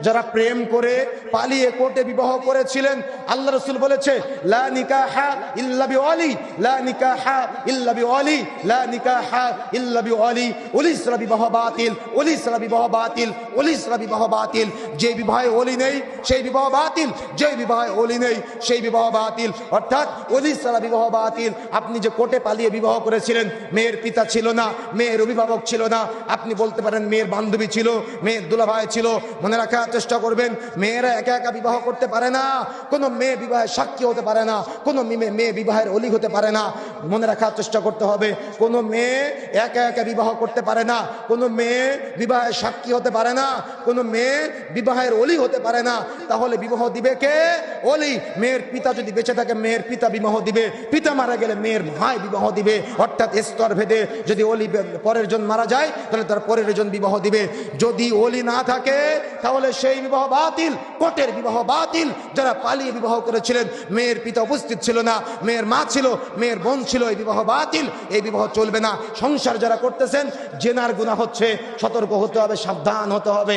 যারা প্রেম করে পালিয়ে কোর্টে বিবাহ করেছিলেন, আল্লাহ রাসূল বলেছে লা নিকাহা ইল্লা বিওয়ালি, লা নিকাহা ইল্লা বিওয়ালি, লা নিকাহা ইল্লা বিওয়ালি। ওলিসরা বিবাহ বাতিল, ওলিসরা বিবাহ বাতিল, ওলিসরা বিবাহ বাতিল। যে বিবাহে ওলি নেই সেই বিবাহ বাতিল, যে বিবাহে ওলি নেই সেই বিবাহ বাতিল। অর্থাৎ ওলিসরা বিবাহ বাতিল। আপনি যে কোর্টে পালিয়ে বিবাহ করেছিলেন, মেয়ের পিতা ছিল না, মেয়ের অভিভাবক ছিল না, আপনি বলতে পারেন মেয়ের বান্ধবী ছিল, মেয়ের দুলাভাই ছিল। মনে রাখা চেষ্টা করবেন, মেয়েরা একা একা বিবাহ করতে পারে না, কোনো মেয়ে বিবাহের সাক্ষী হতে পারে না, কোনো মেয়ে বিবাহের অলি হতে পারে না। মনে রাখার চেষ্টা করতে হবে, কোনো মেয়ে একা একা বিবাহ করতে পারে না, কোনো মেয়ে বিবাহের সাক্ষী হতে পারে না, কোনো মেয়ে বিবাহের অলি হতে পারে না। তাহলে বিবাহ দিবে কে? অলি। মেয়ের পিতা যদি বেঁচে থাকে মেয়ের পিতা বিবাহ দিবে, পিতা মারা গেলে মেয়ের ভাই বিবাহ দিবে। অর্থাৎ স্তর ভেদে যদি অলি পরের জন মারা যায় তাহলে তার পরের জন বিবাহ দিবে। যদি অলি না থাকে তাহলে সেই বিবাহ বাতিল, কোর্টের বিবাহ বাতিল। যারা পালিয়ে বিবাহ করেছিলেন, মেয়ের পিতা উপস্থিত ছিল না, মেয়ের মা ছিল, মেয়ের বোন ছিল, এই বিবাহ বাতিল, এই বিবাহ চলবে না। সংসার যারা করতেছেন, জেনার গুনাহ হচ্ছে, সতর্ক হতে হবে, সাবধান হতে হবে।